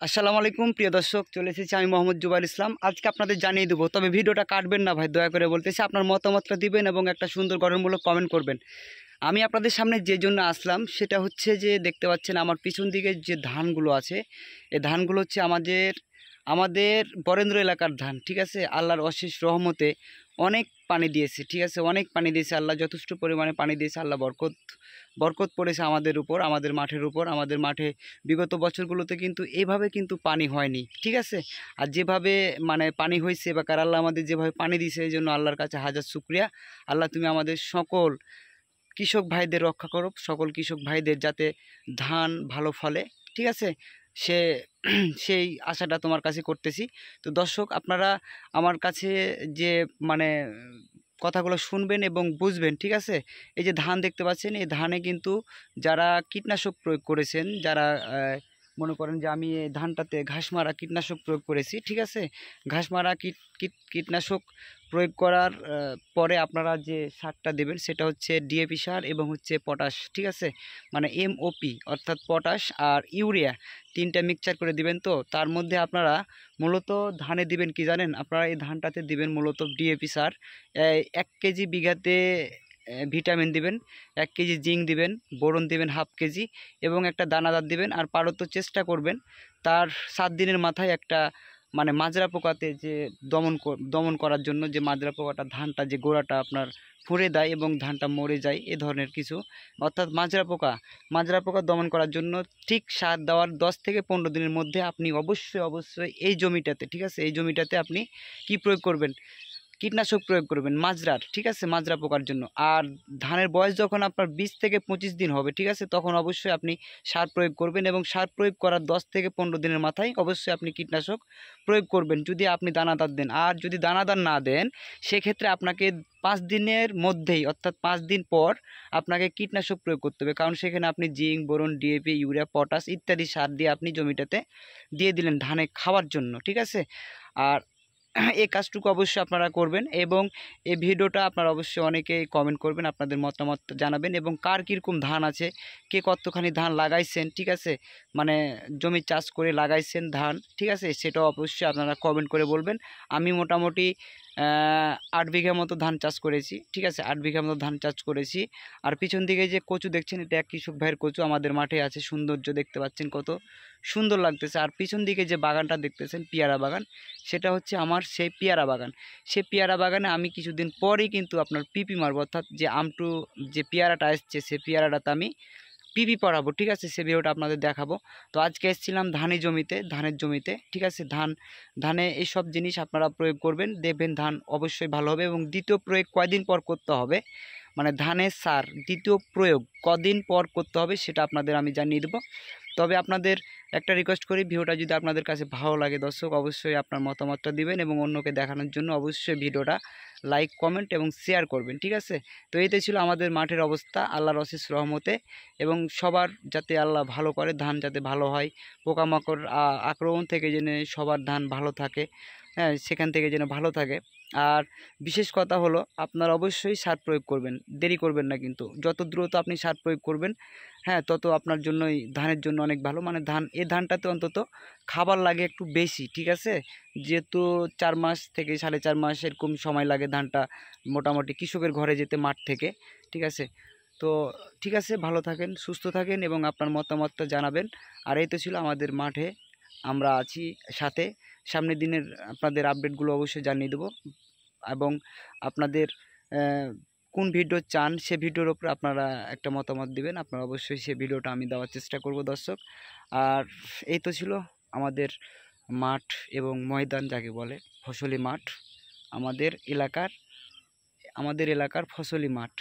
আসসালামু আলাইকুম প্রিয় দর্শক, চলে এসেছি আমি মোহাম্মদ জুবাইর ইসলাম। আজকে আপনাদের জানিয়ে দেবো, তবে ভিডিওটা কাটবেন না ভাই, দয়া করে বলতেছি। আপনার মতামতটা দিবেন এবং একটা সুন্দর গঠনমূলক কমেন্ট করবেন। আমি আপনাদের সামনে যে জন্য আসলাম সেটা হচ্ছে যে, দেখতে পাচ্ছেন আমার পিছন দিকে যে ধানগুলো আছে, এই ধানগুলো হচ্ছে আমাদের আমাদের বরেন্দ্র এলাকার ধান। ঠিক আছে, আল্লাহর অশেষ রহমতে অনেক পানি দিয়েছে। ঠিক আছে, অনেক পানি দিয়েছে আল্লাহ, যথেষ্ট পরিমাণে পানি দিয়েছে আল্লাহ। বরকত বরকত পড়েছে আমাদের উপর, আমাদের মাঠের উপর। আমাদের মাঠে বিগত বছরগুলোতে কিন্তু এইভাবে কিন্তু পানি হয়নি। ঠিক আছে, আর যেভাবে মানে পানি হয়েছে বা কার আল্লাহ আমাদের যেভাবে পানি দিয়েছে, এই জন্য আল্লাহর কাছে হাজার শুকরিয়া। আল্লাহ, তুমি আমাদের সকল কৃষক ভাইদের রক্ষা করো, সকল কৃষক ভাইদের যাতে ধান ভালো ফলে। ঠিক আছে, সে সেই আশাটা তোমার কাছে করতেছি। তো দর্শক, আপনারা আমার কাছে যে মানে কথাগুলো শুনবেন এবং বুঝবেন। ঠিক আছে, এই যে ধান দেখতে পাচ্ছেন, এই ধানে কিন্তু যারা কীটনাশক প্রয়োগ করেছেন, যারা মনে করেন যে আমি এই ধানটাতে ঘাস মারা কীটনাশক প্রয়োগ করেছি। ঠিক আছে, ঘাস মারা কীটনাশক প্রয়োগ করার পরে আপনারা যে সারটা দেবেন সেটা হচ্ছে ডিএপি সার এবং হচ্ছে পটাশ। ঠিক আছে, মানে এমওপি অর্থাৎ পটাশ আর ইউরিয়া, তিনটা মিক্সচার করে দিবেন। তো তার মধ্যে আপনারা মূলত ধানে দিবেন কি জানেন? আপনারা এই ধানটাতে দিবেন মূলত ডিএপি সার। 1 কেজি বিঘাতে ভিটামিন দিবেন, 1 কেজি জিঙ্ক দিবেন, বোরন দিবেন হাফ কেজি এবং একটা দানাদার দিবেন। আর পারত চেষ্টা করবেন তার 7 দিনের মাথায় একটা মানে মাজরা পোকাতে যে দমন করার জন্য, যে মাজরা পোকাটা ধানটা যে গোড়াটা আপনার ফুঁড়ে দেয় এবং ধানটা মরে যায়, এ ধরনের কিছু, অর্থাৎ মাজরা পোকা দমন করার জন্য ঠিক সার দেওয়ার 10 থেকে 15 দিনের মধ্যে আপনি অবশ্যই এই জমিটাতে, ঠিক আছে, এই জমিটাতে আপনি কি প্রয়োগ করবেন? কীটনাশক প্রয়োগ করবেন মাজরার। ঠিক আছে, মাজরা পোকার জন্য। আর ধানের বয়স যখন আপনার 20 থেকে 25 দিন হবে, ঠিক আছে, তখন অবশ্যই আপনি সার প্রয়োগ করবেন এবং সার প্রয়োগ করার 10 থেকে 15 দিনের মাথায় অবশ্যই আপনি কীটনাশক প্রয়োগ করবেন, যদি আপনি দানাদার দেন। আর যদি দানাদার না দেন, সেক্ষেত্রে আপনাকে 5 দিনের মধ্যেই, অর্থাৎ 5 দিন পর আপনাকে কীটনাশক প্রয়োগ করতে হবে। কারণ সেখানে আপনি zinc, boron, DAP, urea, potash ইত্যাদি সার দিয়ে আপনি জমিটাতে দিয়ে দিলেন ধানে খাওয়ার জন্য। ঠিক আছে, আর এই কাজটুকু অবশ্যই আপনারা করবেন এবং এই ভিডিওটা আপনারা অবশ্যই অনেকেই কমেন্ট করবেন, আপনাদের মতামত জানাবেন এবং কার কীরকম ধান আছে, কে কতখানি ধান লাগাইছেন। ঠিক আছে, মানে জমি চাষ করে লাগাইছেন ধান। ঠিক আছে, সেটাও অবশ্যই আপনারা কমেন্ট করে বলবেন। আমি মোটামুটি 8 বিঘা মতো ধান চাষ করেছি। ঠিক আছে, 8 বিঘা মতো ধান চাষ করেছি। আর পিছন দিকে যে কচু দেখছেন, এটা এক কৃষক ভাইয়ের কচু, আমাদের মাঠে আছে। সৌন্দর্য দেখতে পাচ্ছেন, কত সুন্দর লাগতেছে। আর পিছন দিকে যে বাগানটা দেখতেছেন, পেয়ারা বাগান, সেটা হচ্ছে আমার সেই পেয়ারা বাগান। সেই পেয়ারা বাগানে আমি কিছুদিন পরেই কিন্তু আপনার পিপি মারবো, অর্থাৎ যে আমটু যে পেয়ারাটা আসছে, সেই পেয়ারাটাতে আমি পিপি পড়াবো। ঠিক আছে, সে ভিডিওটা আপনাদের দেখাবো। তো আজকে এসেছিলাম ধানের জমিতে। ঠিক আছে, ধানে এইসব জিনিস আপনারা প্রয়োগ করবেন, দেখবেন ধান অবশ্যই ভালো হবে। এবং দ্বিতীয় প্রয়োগ কয়দিন পর করতে হবে, মানে ধানের সার দ্বিতীয় প্রয়োগ কদিন পর করতে হবে, সেটা আপনাদের আমি জানিয়ে দেবো। তবে আপনাদের একটা রিকোয়েস্ট করি, ভিডিওটা যদি আপনাদের কাছে ভালো লাগে দর্শক, অবশ্যই আপনার মতামতটা দিবেন এবং অন্যকে দেখানোর জন্য অবশ্যই ভিডিওটা লাইক, কমেন্ট এবং শেয়ার করবেন। ঠিক আছে, তো এইটাই ছিল আমাদের মাঠের অবস্থা আল্লাহর অশেষ রহমতে। এবং সবার যাতে আল্লাহ ভালো করে, ধান যাতে ভালো হয়, পোকামাকড় আক্রমণ থেকে যেন সবার ধান ভালো থাকে, হ্যাঁ, সেখান থেকে যেন ভালো থাকে। আর বিশেষ কথা হলো, আপনারা অবশ্যই সার প্রয়োগ করবেন, দেরি করবেন না। কিন্তু যত দ্রুত আপনি সার প্রয়োগ করবেন, হ্যাঁ, তত আপনার জন্যই, ধানের জন্য অনেক ভালো। মানে ধানটাতে অন্তত খাবার লাগে একটু বেশি। ঠিক আছে, যেহেতু 4 মাস থেকে 4.5 মাস এরকম সময় লাগে ধানটা মোটামুটি কৃষকের ঘরে যেতে, মাঠ থেকে। ঠিক আছে, তো ঠিক আছে, ভালো থাকেন, সুস্থ থাকেন এবং আপনার মতামতটা জানাবেন। আর এই তো ছিল আমাদের মাঠে, আমরা আছি সাথে। সামনের দিনের আপনাদের আপডেটগুলো অবশ্যই জানিয়ে দেবো এবং আপনাদের কোন ভিডিও চান, সে ভিডিওর উপর আপনারা একটা মতামত দিবেন। আপনারা অবশ্যই সে ভিডিওটা আমি দেওয়ার চেষ্টা করব দর্শক। আর এই তো ছিল আমাদের মাঠ এবং ময়দান, যাকে বলে ফসলি মাঠ, আমাদের এলাকার ফসলি মাঠ।